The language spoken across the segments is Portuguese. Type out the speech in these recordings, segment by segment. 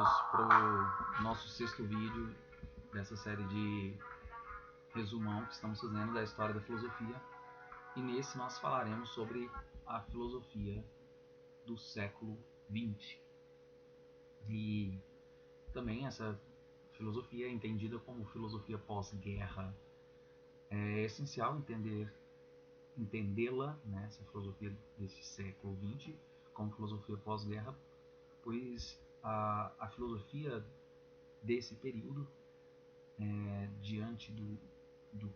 Vamos para o nosso sexto vídeo dessa série de resumão que estamos fazendo da história da filosofia. E nesse nós falaremos sobre a filosofia do século XX. E também essa filosofia é entendida como filosofia pós-guerra. É essencial entendê-la, né, essa filosofia desse século XX, como filosofia pós-guerra, pois a filosofia desse período, diante do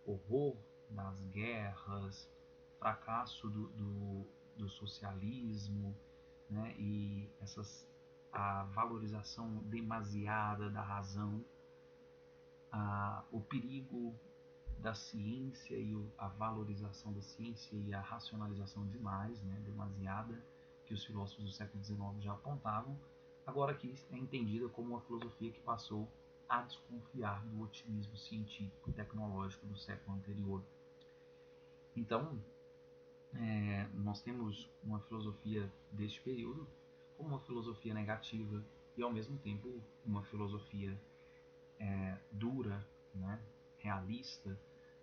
horror das guerras, fracasso do socialismo, né, e a valorização demasiada da razão, o perigo da ciência e a valorização da ciência e a racionalização demais, né, demasiada, que os filósofos do século XIX já apontavam, agora aqui é entendida como uma filosofia que passou a desconfiar do otimismo científico e tecnológico do século anterior. Então, nós temos uma filosofia deste período como uma filosofia negativa e, ao mesmo tempo, uma filosofia dura, né, realista.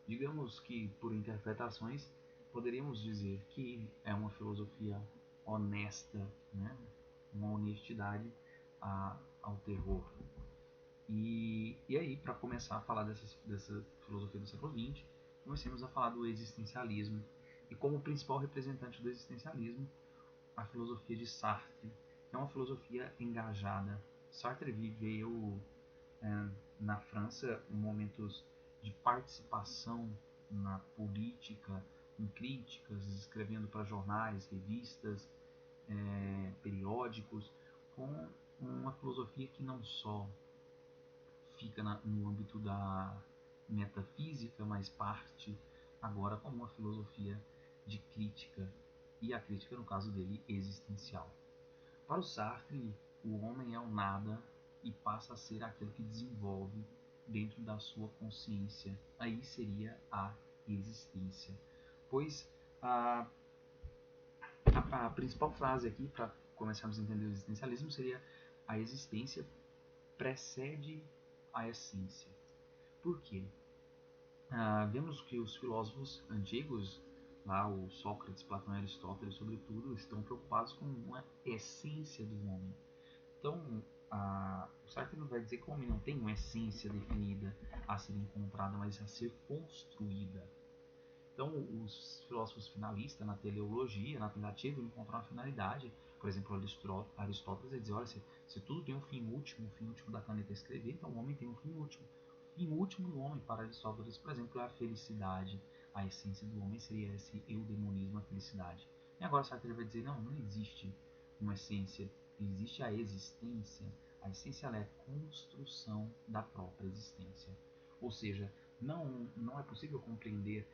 Digamos que, por interpretações, poderíamos dizer que é uma filosofia honesta, né, uma honestidade ao terror. E aí, para começar a falar dessa filosofia do século XX, comecemos a falar do existencialismo. E como principal representante do existencialismo, a filosofia de Sartre. É uma filosofia engajada. Sartre viveu na França momentos de participação na política, em críticas, escrevendo para jornais, revistas, periódicos, com uma filosofia que não só fica no âmbito da metafísica, mas parte agora como uma filosofia de crítica, e a crítica, no caso dele, existencial. Para o Sartre, o homem é o nada e passa a ser aquilo que desenvolve dentro da sua consciência. Aí seria a existência. Pois a principal frase aqui, para começarmos a entender o existencialismo, seria: a existência precede a essência. Por quê? Vemos que os filósofos antigos, lá o Sócrates, Platão e Aristóteles, sobretudo, estão preocupados com uma essência do homem. Então, o Sartre não vai dizer que o homem não tem uma essência definida a ser encontrada, mas a ser construída. Então, os filósofos finalistas, na teleologia, na tentativa de encontrar uma finalidade, por exemplo, Aristóteles vai dizer: olha, se tudo tem um fim último, o fim último da caneta é escrever, então o homem tem um fim último. O fim último do homem, para Aristóteles, por exemplo, é a felicidade. A essência do homem seria esse eudemonismo, a felicidade. E agora Sartre vai dizer: não existe uma essência, existe a existência. A essência é a construção da própria existência. Ou seja, não é possível compreender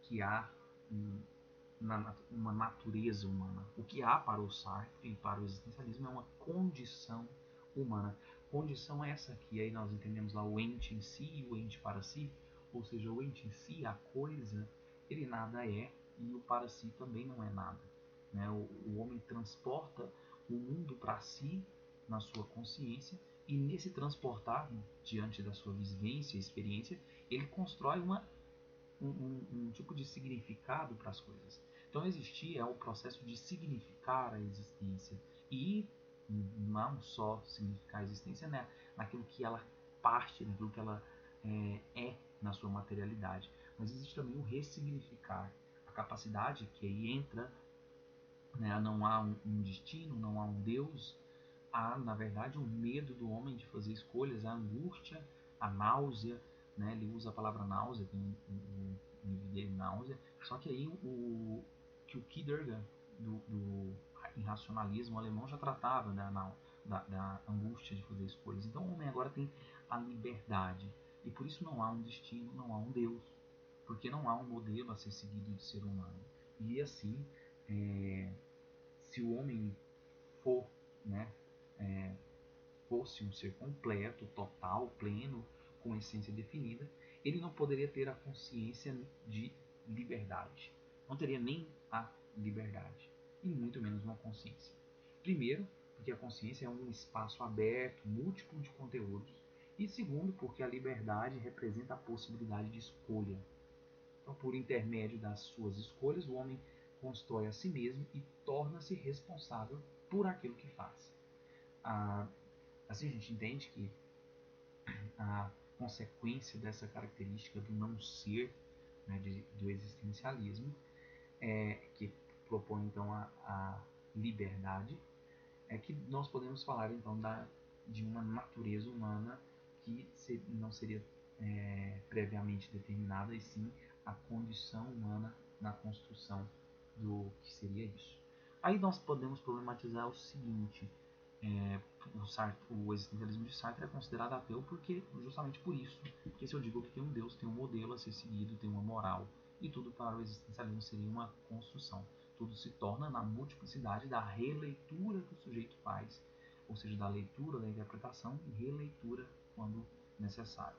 que há uma natureza humana. O que há para o Sartre e para o existencialismo é uma condição humana. Condição essa que aí nós entendemos lá o ente em si e o ente para si, ou seja, o ente em si, a coisa, ele nada é e o para si também não é nada. Né? O homem transporta o mundo para si na sua consciência e nesse transportar, diante da sua vivência e experiência, ele constrói um tipo de significado para as coisas. Então existir é o processo de significar a existência e não só significar a existência, né, naquilo que ela parte, naquilo que ela é na sua materialidade, mas existe também o ressignificar, a capacidade que aí entra, né, não há um destino, não há um Deus, há na verdade um medo do homem de fazer escolhas, a angústia, a náusea, né, ele usa a palavra náusea, tem um livro dele, náusea, só que aí que o Kierkegaard, do irracionalismo alemão, já tratava da angústia de fazer escolhas. Então o homem agora tem a liberdade, e por isso não há um destino, não há um Deus, porque não há um modelo a ser seguido de ser humano. E assim, se o homem for, né, fosse um ser completo, total, pleno, com essência definida, ele não poderia ter a consciência de liberdade. Não teria nem a liberdade, e muito menos uma consciência. Primeiro, porque a consciência é um espaço aberto, múltiplo de conteúdos. E segundo, porque a liberdade representa a possibilidade de escolha. Então, por intermédio das suas escolhas, o homem constrói a si mesmo e torna-se responsável por aquilo que faz. Assim a gente entende que a consequência dessa característica do não ser, né, do existencialismo, que propõe então a liberdade, é que nós podemos falar então de uma natureza humana que não seria previamente determinada, e sim a condição humana na construção do que seria isso. Aí nós podemos problematizar o seguinte: o existencialismo de Sartre é considerado ateu justamente por isso. Porque se eu digo que tem um Deus, tem um modelo a ser seguido, tem uma moral, e tudo para o existencialismo seria uma construção. Tudo se torna na multiplicidade da releitura que o sujeito faz, ou seja, da leitura, da interpretação e releitura quando necessário.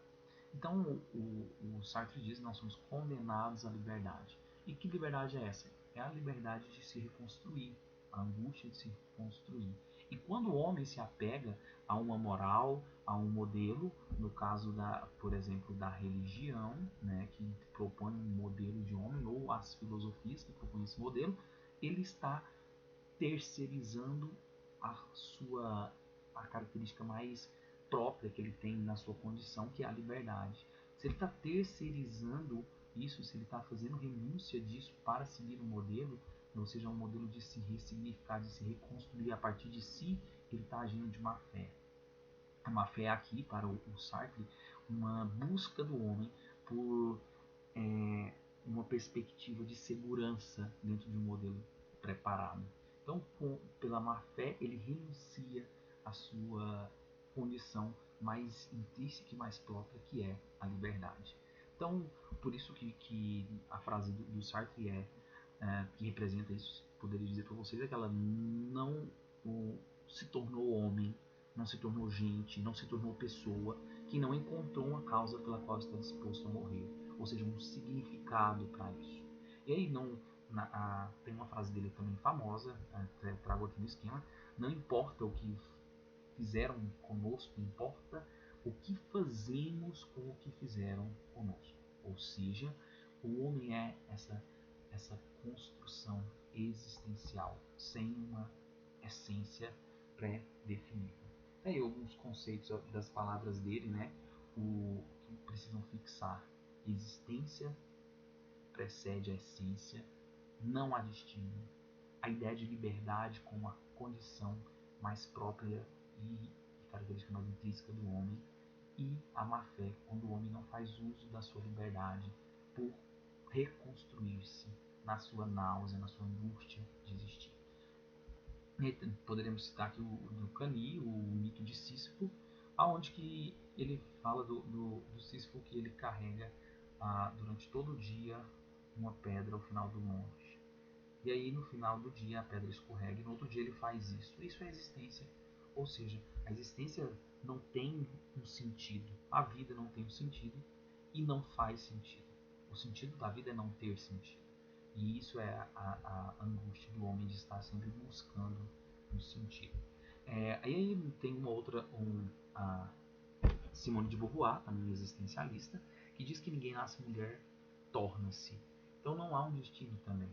Então, o Sartre diz que nós somos condenados à liberdade. E que liberdade é essa? É a liberdade de se reconstruir, a angústia de se reconstruir. E quando o homem se apega a uma moral, a um modelo, no caso, por exemplo, da religião, né, que propõe um modelo de homem, ou as filosofias que propõem esse modelo, ele está terceirizando a característica mais própria que ele tem na sua condição, que é a liberdade. Se ele está terceirizando isso, se ele está fazendo renúncia disso para seguir um modelo, ou seja, um modelo de se ressignificar, de se reconstruir a partir de si, ele está agindo de má fé. A má fé aqui, para o Sartre, uma busca do homem por uma perspectiva de segurança dentro de um modelo preparado. Então, pela má fé, ele renuncia à sua condição mais intrínseca e mais própria, que é a liberdade. Então, por isso que a frase do Sartre que representa isso, poderia dizer para vocês, é que ela não se tornou homem, não se tornou gente, não se tornou pessoa, que não encontrou uma causa pela qual está disposto a morrer, ou seja, um significado para isso. E aí tem uma frase dele também famosa, trago aqui no esquema: não importa o que fizeram conosco, importa o que fazemos com o que fizeram conosco. Ou seja, o homem é essa construção existencial sem uma essência pré-definida. Tem aí alguns conceitos das palavras dele, né, que precisam fixar. Existência precede a essência, não há destino. A ideia de liberdade como a condição mais própria e característica mais intrínseca do homem, e a má fé, quando o homem não faz uso da sua liberdade por reconstruir-se na sua náusea, na sua angústia de existir. Poderíamos citar aqui do Cani, o mito de Sísifo, aonde que ele fala do Sísifo, que ele carrega durante todo o dia uma pedra ao final do monte. E aí no final do dia a pedra escorrega e no outro dia ele faz isso. Isso é existência. Ou seja, a existência não tem um sentido. A vida não tem um sentido e não faz sentido. O sentido da vida é não ter sentido. E isso é a angústia do homem de estar sempre buscando um sentido. Aí tem uma outra, a Simone de Beauvoir, também existencialista, que diz que ninguém nasce mulher, torna-se. Então não há um destino também.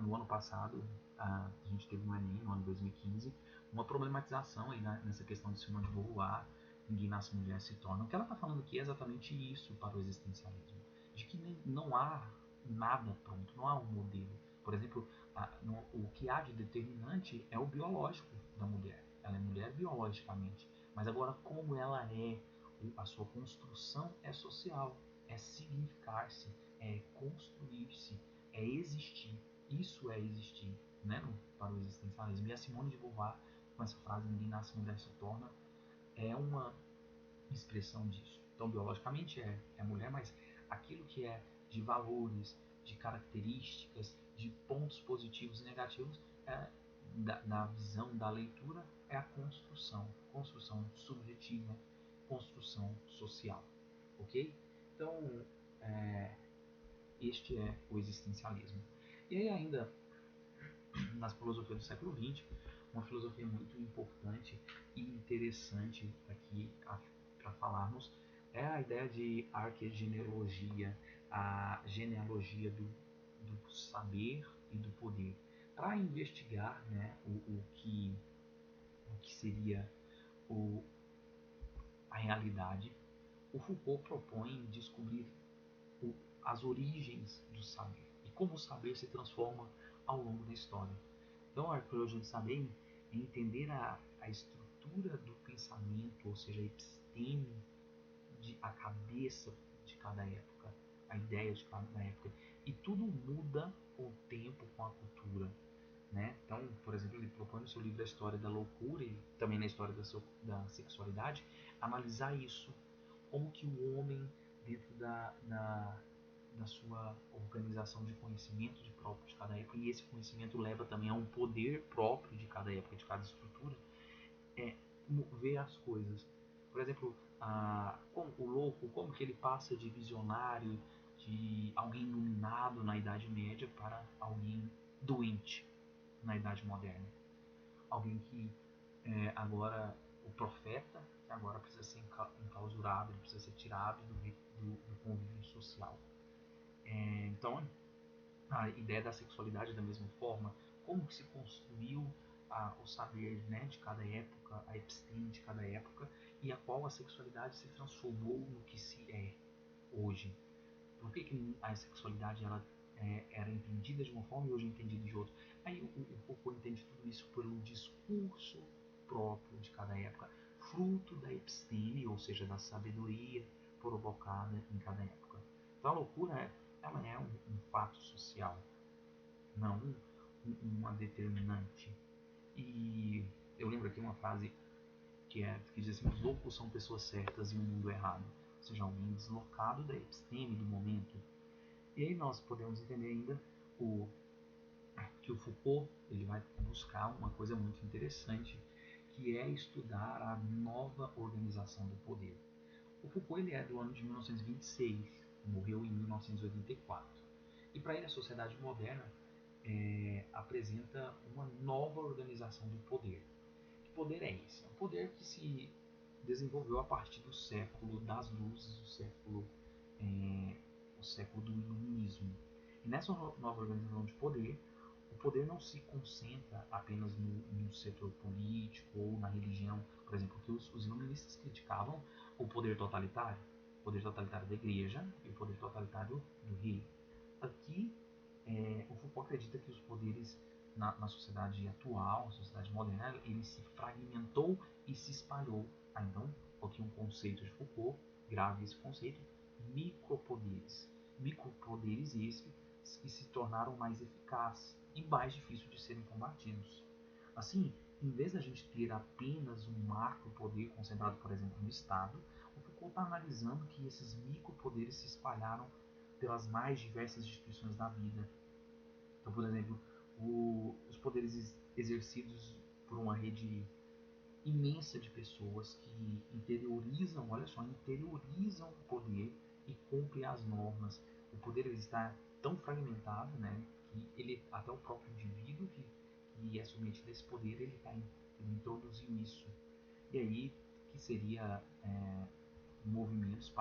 No ano passado, a gente teve no Enem, no ano 2015, uma problematização aí nessa questão de Simone de Beauvoir, ninguém nasce mulher, se torna. O que ela está falando aqui é exatamente isso para o existencialismo, de que não há nada pronto, não há um modelo. Por exemplo, o que há de determinante é o biológico da mulher. Ela é mulher biologicamente, mas agora como ela é, a sua construção é social, é significar-se, é construir-se, é existir. Isso é existir, né, para o existencialismo. E a Simone de Beauvoir, com essa frase, ninguém nasce mulher se torna, é uma expressão disso. Então, biologicamente é mulher, mas aquilo que é de valores, de características, de pontos positivos e negativos, da visão, da leitura, é a construção subjetiva, construção social, ok? Então, este é o existencialismo. E aí ainda nas filosofias do século XX, uma filosofia muito importante e interessante aqui para falarmos é a ideia de arquegenealogia, a genealogia do saber e do poder, para investigar, né, o que seria o, a realidade. O Foucault propõe descobrir o, as origens do saber e como o saber se transforma ao longo da história. Então, a arqueologia do saber é entender a estrutura do pensamento, ou seja, a episteme, a cabeça de cada época, a ideia de cada época. E tudo muda com o tempo, com a cultura. Né? Então, por exemplo, ele propõe no seu livro A História da Loucura e também na História da Sexualidade, analisar isso, como que o homem, dentro da sua organização de conhecimento de próprio de cada época, e esse conhecimento leva também a um poder próprio de cada época, de cada estrutura, é ver as coisas. Por exemplo, como o louco, como que ele passa de visionário, de alguém iluminado na Idade Média para alguém doente na Idade Moderna. Alguém que agora, o profeta, que agora precisa ser enclausurado, ele precisa ser tirado do convívio social. Então, a ideia da sexualidade da mesma forma, como que se construiu o saber, né, de cada época, a episteme de cada época, e a qual a sexualidade se transformou no que se é hoje. Por que a sexualidade ela era entendida de uma forma e hoje é entendida de outra? Aí o Foucault entende tudo isso pelo discurso próprio de cada época, fruto da episteme, ou seja, da sabedoria provocada em cada época. Então a loucura ela é um fato social, não uma determinante. E eu lembro aqui uma frase que diz assim: os loucos são pessoas certas em um mundo errado, ou seja, alguém deslocado da episteme do momento. E aí nós podemos entender ainda que o Foucault ele vai buscar uma coisa muito interessante, que é estudar a nova organização do poder. O Foucault ele é do ano de 1926, morreu em 1984. E para ele a sociedade moderna apresenta uma nova organização do poder. Que poder é esse? É um poder que se desenvolveu a partir do século das luzes, o século do iluminismo. E nessa nova organização de poder, o poder não se concentra apenas no setor político ou na religião, por exemplo, que os iluministas criticavam o poder totalitário da igreja e o poder totalitário do rei. Aqui, o Foucault acredita que os poderes na sociedade atual, na sociedade moderna, ele se fragmentou e se espalhou. Então, aqui um conceito de Foucault, grave esse conceito, micropoderes. Micropoderes esses que se tornaram mais eficazes e mais difíceis de serem combatidos. Assim, em vez da gente ter apenas um macropoder concentrado, por exemplo, no Estado, o Foucault está analisando que esses micropoderes se espalharam pelas mais diversas instituições da vida. Então, por exemplo, os poderes exercidos por uma rede imensa de pessoas que interiorizam, olha só, interiorizam o poder e cumprem as normas. O poder ele está tão fragmentado, né, que ele, até o próprio indivíduo que é submetido a esse poder, ele introduziu isso. E aí, que seria movimentos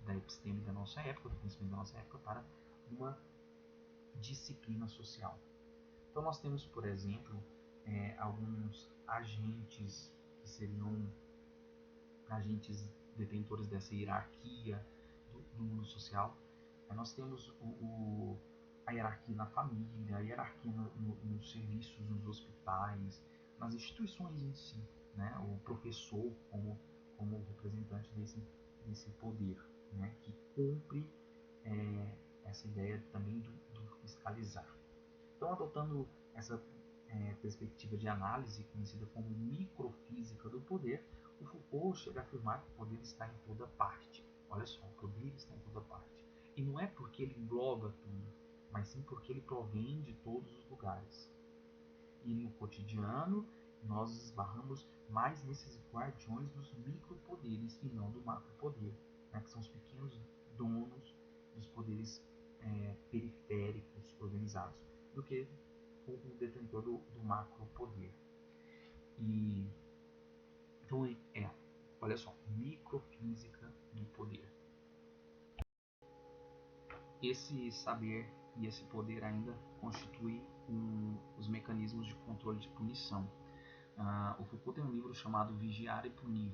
da episteme da nossa época, do conhecimento da nossa época, para uma disciplina social. Então nós temos, por exemplo, alguns agentes que seriam agentes detentores dessa hierarquia do mundo social. Nós temos a hierarquia na família, a hierarquia nos serviços, nos hospitais, nas instituições em si, né? O professor como representante desse poder, né? Que cumpre essa ideia também do fiscalizar. Então, adotando essa perspectiva de análise, conhecida como microfísica do poder, o Foucault chega a afirmar que o poder está em toda parte. Olha só, o poder está em toda parte. E não é porque ele engloba tudo, mas sim porque ele provém de todos os lugares. E no cotidiano, nós esbarramos mais nesses guardiões dos micropoderes e não do macropoder, né, que são os pequenos donos dos poderes periféricos organizados, do que o detentor do macro poder. E então olha só, microfísica do poder. Esse saber e esse poder ainda constitui os mecanismos de controle de punição. O Foucault tem um livro chamado Vigiar e Punir,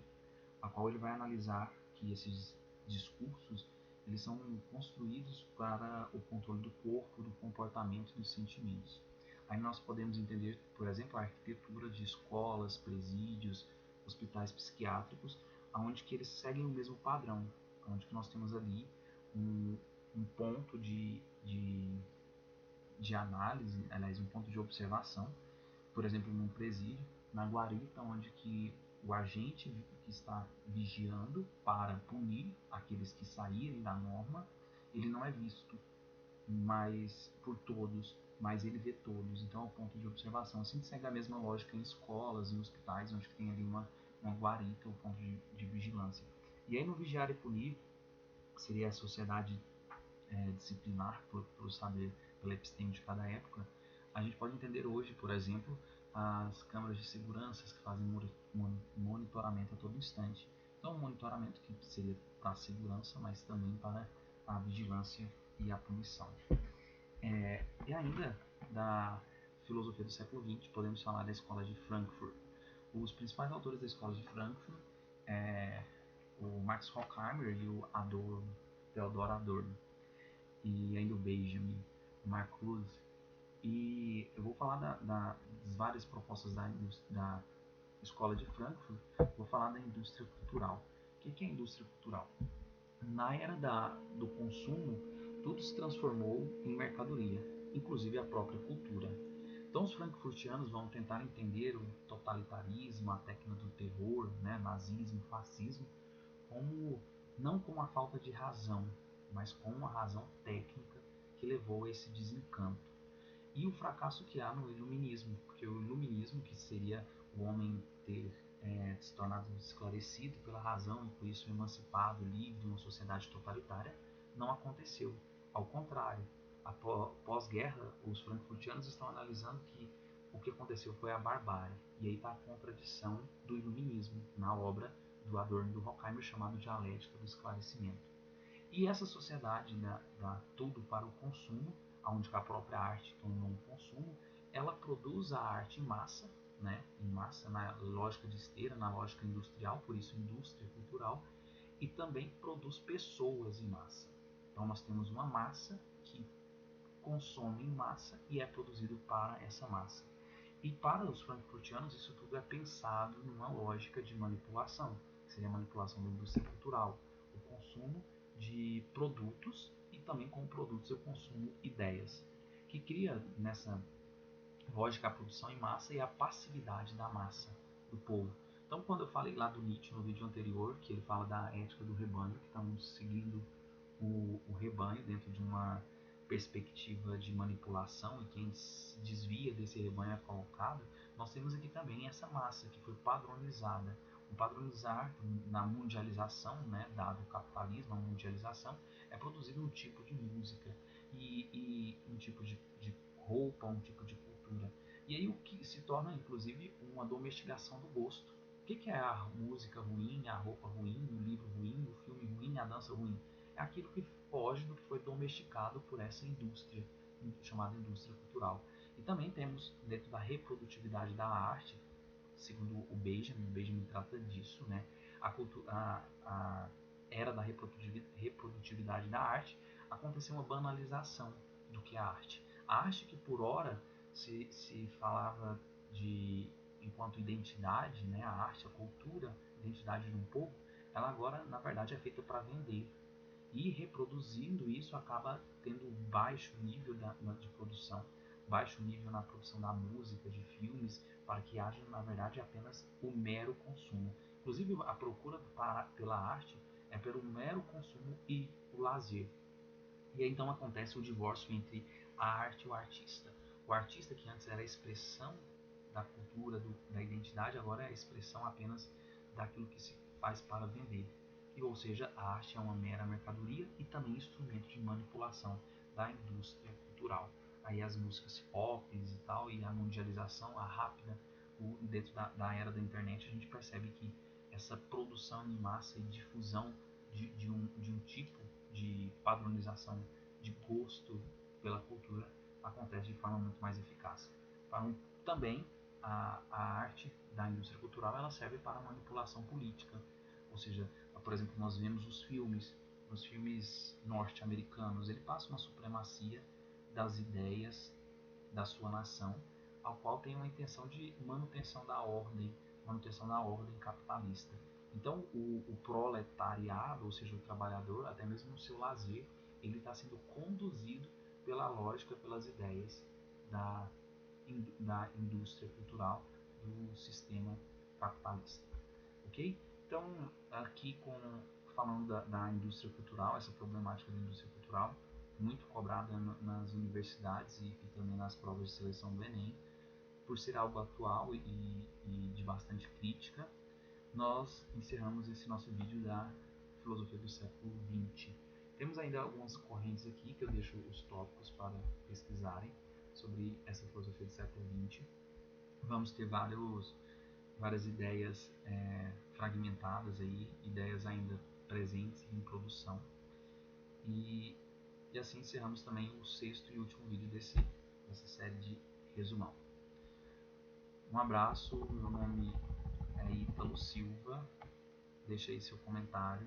a qual ele vai analisar que esses discursos eles são construídos para o controle do corpo, do comportamento e dos sentimentos. Aí nós podemos entender, por exemplo, a arquitetura de escolas, presídios, hospitais psiquiátricos, onde que eles seguem o mesmo padrão, onde que nós temos ali um ponto de análise, aliás, um ponto de observação, por exemplo, num presídio, na guarita, onde que o agente que está vigiando para punir aqueles que saírem da norma, ele não é visto mas por todos, mas ele vê todos. Então é um ponto de observação. Assim segue a mesma lógica em escolas, em hospitais, onde tem ali uma guarita, um ponto de vigilância. E aí no Vigiar e Punir, que seria a sociedade disciplinar por saber, pela episteme de cada época, a gente pode entender hoje, por exemplo, as câmaras de segurança que fazem monitoramento a todo instante. Então, um monitoramento que seria para a segurança, mas também para a vigilância e a punição. E ainda da filosofia do século XX, podemos falar da Escola de Frankfurt. Os principais autores da Escola de Frankfurt é o Max Horkheimer e o Theodor Adorno, e ainda o Benjamin, o Marcuse. E eu vou falar das várias propostas da Escola de Frankfurt, vou falar da indústria cultural. O que é a indústria cultural? Na era do consumo, tudo se transformou em mercadoria, inclusive a própria cultura. Então os frankfurtianos vão tentar entender o totalitarismo, a técnica do terror, né, nazismo, fascismo, como não como a falta de razão, mas como uma razão técnica que levou a esse desencanto. E o fracasso que há no iluminismo, porque o iluminismo, que seria o homem ter se tornado esclarecido pela razão e por isso emancipado, livre de uma sociedade totalitária, não aconteceu. Ao contrário, pós-guerra, os frankfurtianos estão analisando que o que aconteceu foi a barbárie. E aí está a contradição do iluminismo na obra do Adorno e do Horkheimer, chamado Dialética do Esclarecimento. E essa sociedade dá tudo para o consumo, onde a própria arte tornou um consumo, ela produz a arte em massa, na lógica de esteira, na lógica industrial, por isso indústria cultural, e também produz pessoas em massa. Então nós temos uma massa que consome em massa e é produzido para essa massa. E para os frankfurtianos isso tudo é pensado numa lógica de manipulação, que seria a manipulação da indústria cultural, o consumo de produtos e também com produtos eu consumo ideias, que cria nessa lógica a produção em massa e a passividade da massa, do povo. Então quando eu falei lá do Nietzsche no vídeo anterior, que ele fala da ética do rebanho, que estamos seguindo o rebanho dentro de uma perspectiva de manipulação, e quem se desvia desse rebanho é colocado, nós temos aqui também essa massa que foi padronizada. O padronizar na mundialização, né, dado o capitalismo, a mundialização, é produzido um tipo de música e um tipo de roupa, um tipo de cultura. E aí o que se torna, inclusive, uma domesticação do gosto. O que é a música ruim, a roupa ruim, o livro ruim, o filme ruim, a dança ruim? É aquilo que foge do que foi domesticado por essa indústria, chamada indústria cultural. E também temos, dentro da reprodutividade da arte, segundo o Benjamin trata disso, né? A era da reprodutividade da arte, aconteceu uma banalização do que é a arte. A arte que por ora se falava de enquanto identidade, né? A arte, a cultura, a identidade de um povo, ela agora na verdade é feita para vender. E reproduzindo isso acaba tendo baixo nível de produção, baixo nível na produção da música, de filmes, para que haja, na verdade, apenas o mero consumo. Inclusive, a procura pela arte é pelo mero consumo e o lazer. E aí, então, acontece o divórcio entre a arte e o artista. O artista, que antes era a expressão da cultura, da identidade, agora é a expressão apenas daquilo que se faz para vender. Ou seja, a arte é uma mera mercadoria e também instrumento de manipulação da indústria cultural. aí as músicas pop e tal, e a mundialização, a rápida, dentro da era da internet, a gente percebe que essa produção em massa e difusão de um tipo de padronização de gosto pela cultura acontece de forma muito mais eficaz. Também a arte da indústria cultural ela serve para manipulação política, ou seja, por exemplo, nós vemos nos filmes norte-americanos, ele passa uma supremacia das ideias da sua nação, ao qual tem uma intenção de manutenção da ordem capitalista. Então, o proletariado, ou seja, o trabalhador, até mesmo no seu lazer, ele está sendo conduzido pela lógica, pelas ideias da, da indústria cultural do sistema capitalista. Ok? Então, aqui falando da indústria cultural, essa problemática da indústria cultural, muito cobrada nas universidades e também nas provas de seleção do Enem, por ser algo atual e de bastante crítica, nós encerramos esse nosso vídeo da filosofia do século XX. Temos ainda algumas correntes aqui que eu deixo os tópicos para pesquisarem sobre essa filosofia do século XX. Vamos ter várias ideias fragmentadas aí, ideias ainda presentes em produção. E assim encerramos também o sexto e último vídeo dessa série de resumão. Um abraço, meu nome é Ítalo Silva, deixa aí seu comentário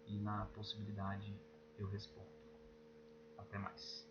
e na possibilidade eu respondo. Até mais.